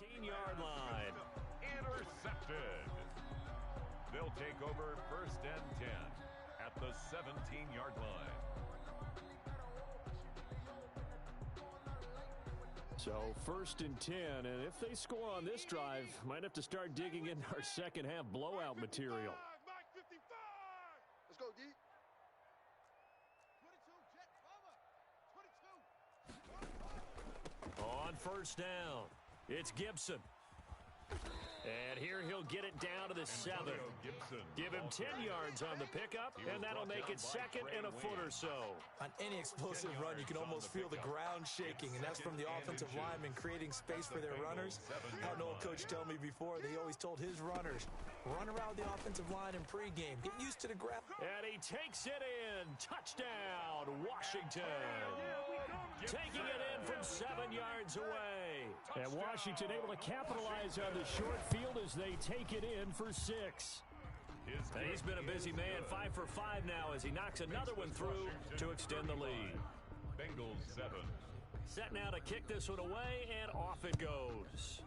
17-yard line. Intercepted. They'll take over 1st and 10 at the 17-yard line. So 1st and 10, and if they score on this drive, might have to start digging in our second half blowout material. Let's go, D. 22, on 1st down, it's Gibson. And here he'll get it down to the 7. Give him 10 yards on the pickup, and that'll make it 2nd and a foot or so. On any explosive run, you can almost feel the ground shaking, and that's from the offensive linemen creating space for their runners. I had an old coach tell me before, they always told his runners, run around the offensive line in pregame. Get used to the ground. And he takes it in. Touchdown, Washington. Taking it in from 7 yards away. And Washington able to capitalize on the short field as they take it in for 6. And he's been a busy man, 5 for 5 now as he knocks another one through to extend the lead. Bengals 7. Set now to kick this one away, and off it goes.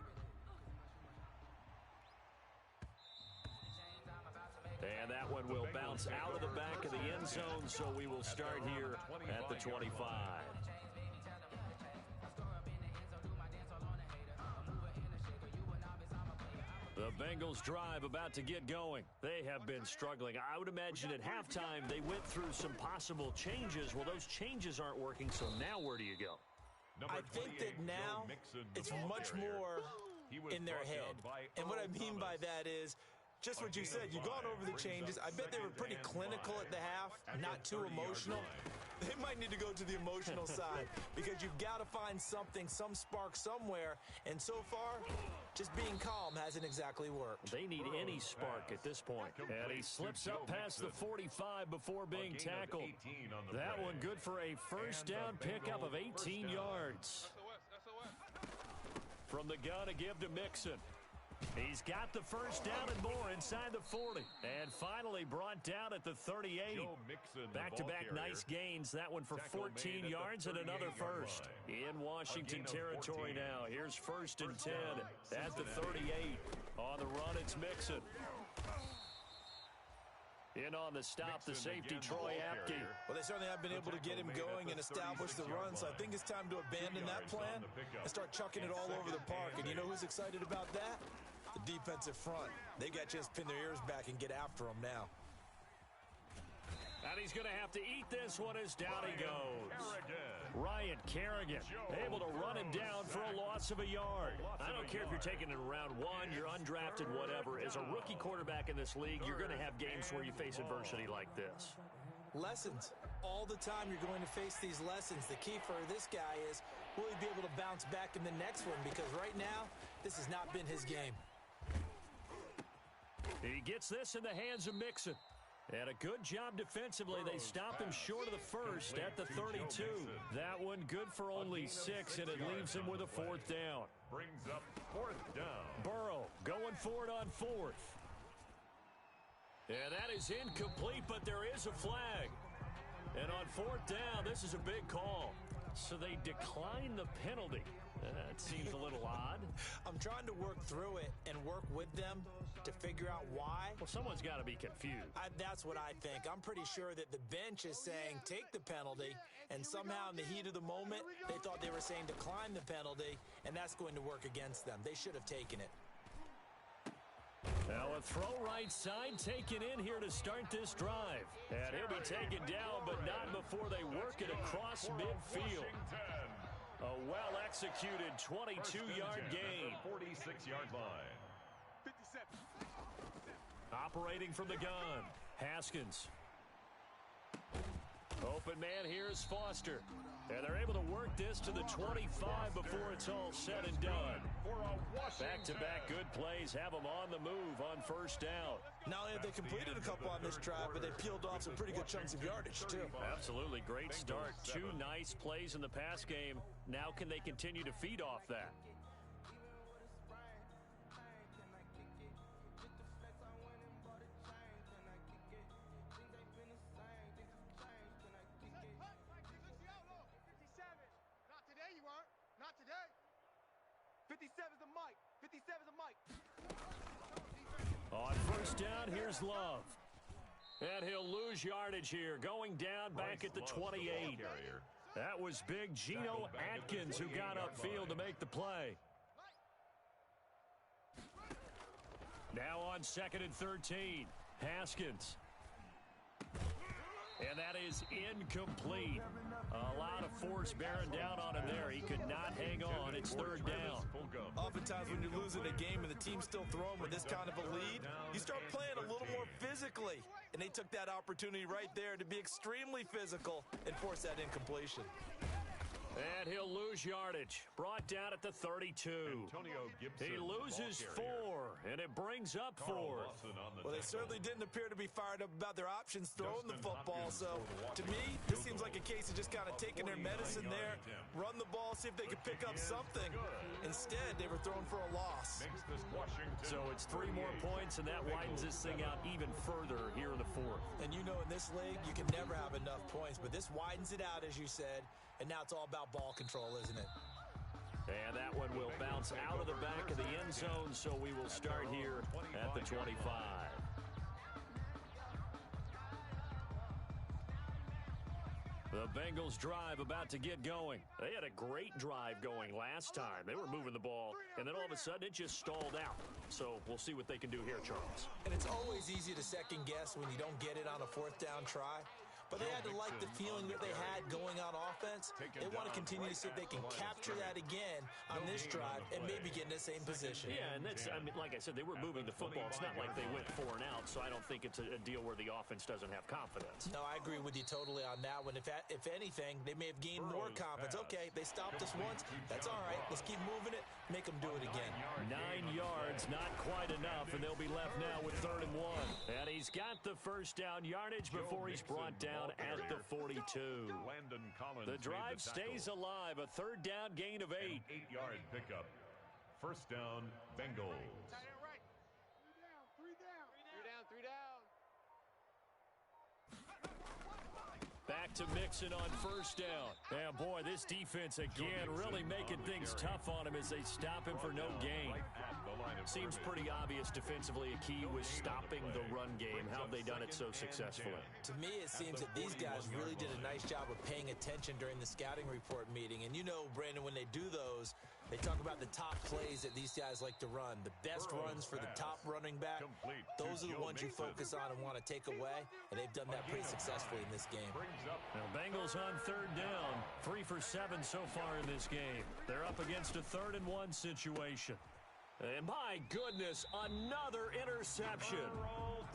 And that one will bounce out of the back of the end zone, so we will start here at the 25. The Bengals drive about to get going. They have been struggling. I would imagine at halftime they went through some possible changes. Well, those changes aren't working, so now where do you go? I think that now it's much more in their head. And what I mean by that is just what you said. You've gone over the changes. I bet they were pretty clinical at the half, not too emotional. They might need to go to the emotional side because you've got to find something, some spark somewhere. And so far, just being calm hasn't exactly worked. They need any spark at this point. And he slips up past the 45 before being tackled. That one good for a first down pickup of 18 yards. From the gun, a give to Mixon. He's got the first down and more inside the 40. And finally brought down at the 38. Back-to-back nice gains. That one for 14 yards and another first. In Washington territory now. Here's 1st and 10 at the 38. On the run, it's Mixon. In on the stop, the safety, Troy Apke. Well, they certainly have been able to get him going and establish the run, so I think it's time to abandon that plan and start chucking it all over the park. And you know who's excited about that? The defensive front. They got a chance to pin their ears back and get after him now. And he's going to have to eat this one as down he goes. Ryan Kerrigan able to run him down for a loss of a yard. I don't care if you're taking it in round 1, you're undrafted, whatever. As a rookie quarterback in this league, you're going to have games where you face adversity like this. Lessons. All the time you're going to face these lessons. The key for this guy is, will he be able to bounce back in the next one? Because right now, this has not been his game. He gets this in the hands of Mixon. And a good job defensively. They stop him short of the first at the 32. That one good for only 6, and it leaves him with a 4th down. Brings up 4th down. Burrow going for it on 4th. And that is incomplete, but there is a flag. And on 4th down, this is a big call. So they decline the penalty. That seems a little odd. I'm trying to work through it and work with them to figure out why. Well, someone's got to be confused. That's what I think. I'm pretty sure that the bench is saying take the penalty, and somehow in the heat of the moment, they thought they were saying decline the penalty, and that's going to work against them. They should have taken it. Now a throw right side taken in here to start this drive. And he'll be taken down, but not before they work it across midfield. A well-executed 22-yard gain. 46-yard line. 57. Operating from the gun, Haskins. Open man here is Foster. And they're able to work this to the 25 before it's all said and done. Back-to-back good plays have them on the move on 1st down. Not only have they completed a couple on this drive, but they peeled off some pretty good chunks of yardage, too. Absolutely. Great start. 2 nice plays in the pass game. Now can they continue to feed off that? Not today, you aren't. Not today. 57's the mic. first down. Here's Love. And he'll lose yardage here, going down back at the 28. That was big Geno Atkins who got upfield to make the play. Now on 2nd and 13, Haskins. And that is incomplete. A lot of force bearing down on him there. He could not hang on. It's 3rd down. Oftentimes when you're losing a game and the team's still throwing with this kind of a lead, you start playing a little more physically. And they took that opportunity right there to be extremely physical and force that incompletion. And he'll lose yardage. Brought down at the 32. He loses 4, and it brings up 4th. Well, they certainly didn't appear to be fired up about their options throwing the football. So, to me, this seems like a case of just kind of taking their medicine there, run the ball, see if they could pick up something. Instead, they were thrown for a loss. So it's 3 more points, and that widens this thing out even further here in the 4th. And you know in this league, you can never have enough points, but this widens it out, as you said. And now it's all about ball control, isn't it? And that one will bounce out of the back of the end zone, so we will start here at the 25. The Bengals drive about to get going. They had a great drive going last time. They were moving the ball, and then all of a sudden it just stalled out. So we'll see what they can do here, Charles. And it's always easy to second guess when you don't get it on a 4th down try. But they had to like the feeling that they had going on offense. They want to continue to see if they can capture that again on this drive and maybe get in the same position. Yeah, and that's, I mean, like I said, they were moving the football. It's not like they went 4 and out, so I don't think it's a deal where the offense doesn't have confidence. No, I agree with you totally on that one. If anything, they may have gained more confidence. Okay, they stopped us once. That's all right. Let's keep moving it. Make them do it again. 9 yards, not quite enough, and they'll be left now with 3rd and 1. And he's got the first down yardage before he's brought down at the 42. The drive stays alive. A 3rd down gain of 8. 8-yard pickup. First down, Bengals. Three down. Back to Mixon on first down. And boy, this defense again really making things tough on him as they stop him for no gain. Seems pretty obvious defensively a key was stopping the run game. How have they done it so successfully? To me, it seems that these guys really did a nice job of paying attention during the scouting report meeting. And you know, Brandon, when they do those, they talk about the top plays that these guys like to run. The best runs for the top running back. Those are the ones you focus on and want to take away. And they've done that pretty successfully in this game. Now, Bengals on 3rd down. 3 for 7 so far in this game. They're up against a 3rd and 1 situation. And my goodness, another interception.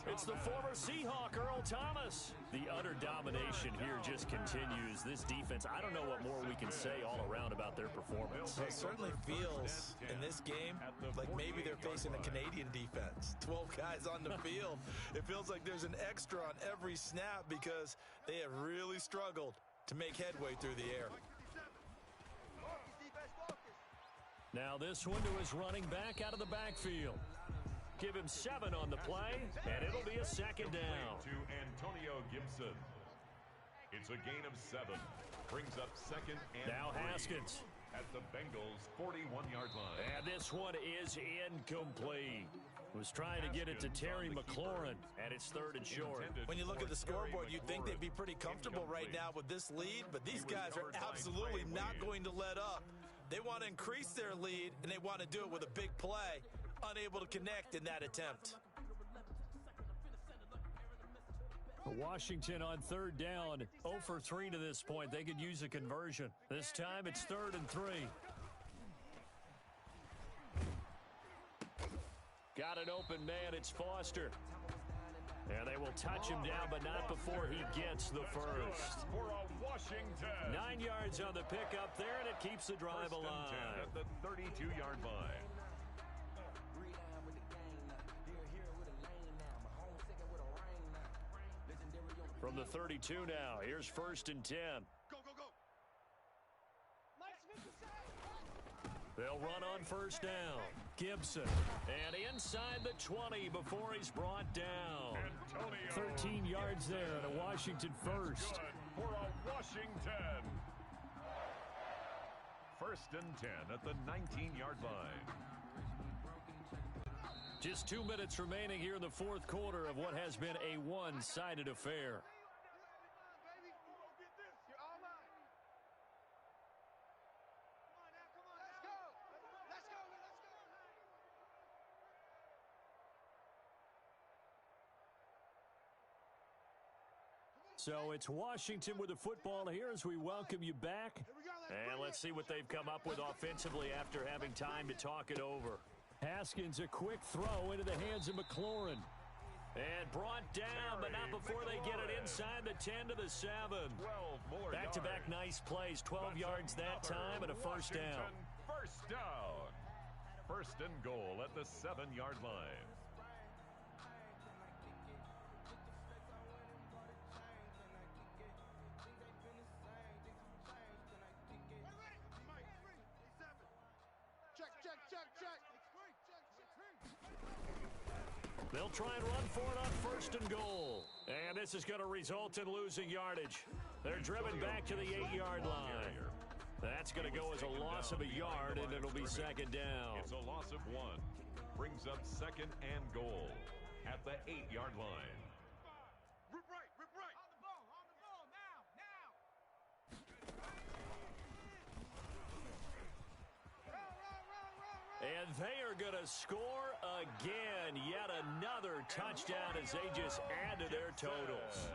It's the former Seahawk, Earl Thomas. The utter domination here just continues. This defense, I don't know what more we can say all around about their performance. It certainly feels in this game like maybe they're facing a Canadian defense. 12 guys on the field. It feels like there's an extra on every snap because they have really struggled to make headway through the air. Now this one to his running back out of the backfield. Give him 7 on the play, and it'll be a 2nd down. To Antonio Gibson. It's a gain of 7. Brings up 2nd and now 3 Haskins at the Bengals' 41-yard line. And this one is incomplete. Was trying to get it to Terry McLaurin, and it's 3rd and short. When you look at the scoreboard, you'd think they'd be pretty comfortable right now with this lead, but these guys are absolutely not going to let up. They want to increase their lead, and they want to do it with a big play. Unable to connect in that attempt. Washington on 3rd down, 0 for 3 to this point. They could use a conversion. This time it's 3rd and 3. Got an open man, it's Foster. And they will touch him down, but not before he gets the first. For a Washington. 9 yards on the pickup there, and it keeps the drive First and alive. 10 at the 32-yard line. From the 32 now, here's 1st and 10. Go. They'll run on 1st down. Gibson. And inside the 20 before he's brought down. 13 yards there and a Washington first. For a Washington. 1st and 10 at the 19-yard line. Just 2 minutes remaining here in the fourth quarter of what has been a one-sided affair. So it's Washington with the football here as we welcome you back. And let's see what they've come up with offensively after having time to talk it over. Haskins, a quick throw into the hands of McLaurin. And brought down, but not before they get it inside the 10 to the 7. Back-to-back nice plays, 12 yards that time and a first down. First down. First and goal at the 7-yard line. They'll try and run for it on first and goal. And this is going to result in losing yardage. They're driven back to the 8-yard line. That's going to go as a loss of a yard, and it'll be second down. It's a loss of 1. Brings up second and goal at the 8-yard line. Rip right. On the ball, now. And they are going to score again. Yet another touchdown as they just add to their totals.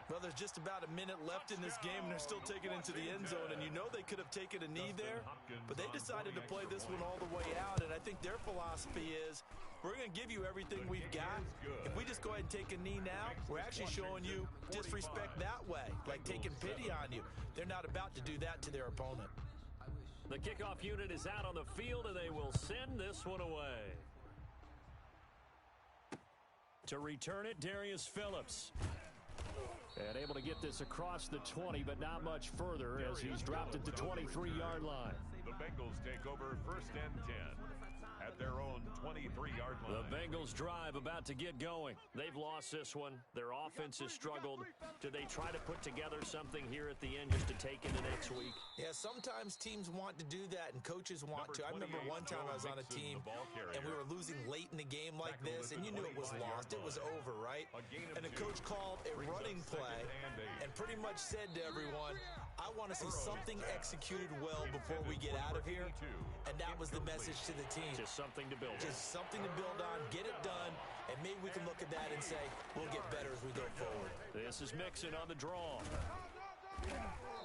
Well, there's just about a minute left in this game, and they're still taking it into the end zone. And you know they could have taken a knee there, but they decided to play this one all the way out. And I think their philosophy is, we're going to give you everything we've got. If we just go ahead and take a knee now, we're actually showing you disrespect that way, like taking pity on you. They're not about to do that to their opponent. The kickoff unit is out on the field, and they will send this one away. To return it, Darius Phillips. And able to get this across the 20, but not much further as he's dropped it to 23-yard line. The Bengals take over first and 10 at their own 23-yard line. The Bengals drive about to get going. They've lost this one. Their offense has struggled. Do they try to put together something here at the end just to take into next week? Yeah, sometimes teams want to do that and coaches want to. I remember one time I was on a team and we were losing late in the game like this, and you knew it was lost. It was over, right? And the coach called a running play and pretty much said to everyone, I want to see something executed well before we get out of here. And that was the message to the team. Just something to build on. Just something to build on, get it done, and maybe we can look at that and say, we'll get better as we go forward. This is Mixon on the draw.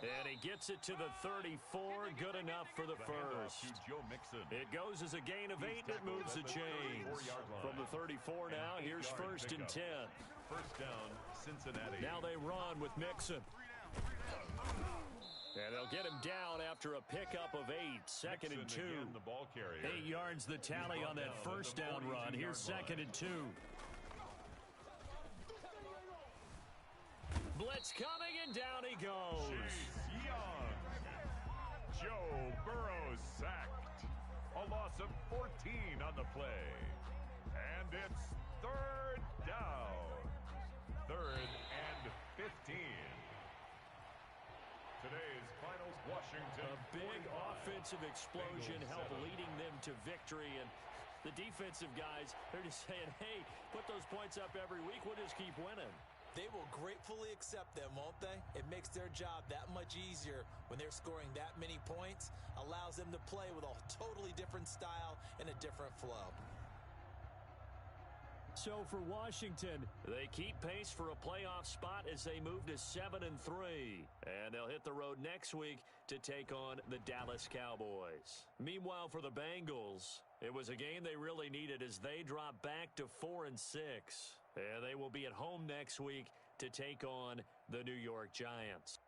And he gets it to the 34. Good enough for the first. It goes as a gain of 8, and it moves the chains. From the 34 now, here's first and 10. First down, Cincinnati. Now they run with Mixon. And they'll get him down after a pickup of 8. Second and 2. The ball carrier. 8 yards the tally on that first down run. Here's second and 2. Blitz coming, and down he goes. Chase Young. Joe Burrow sacked. A loss of 14 on the play. And it's third down. Third and 15. Today's finals, Washington. A big offensive explosion helped leading them to victory. And the defensive guys, they're just saying, hey, put those points up every week. We'll just keep winning. They will gratefully accept them, won't they? It makes their job that much easier when they're scoring that many points. Allows them to play with a totally different style and a different flow. So for Washington, they keep pace for a playoff spot as they move to 7-3. And they'll hit the road next week to take on the Dallas Cowboys. Meanwhile, for the Bengals, it was a game they really needed as they drop back to 4-6. And they will be at home next week to take on the New York Giants.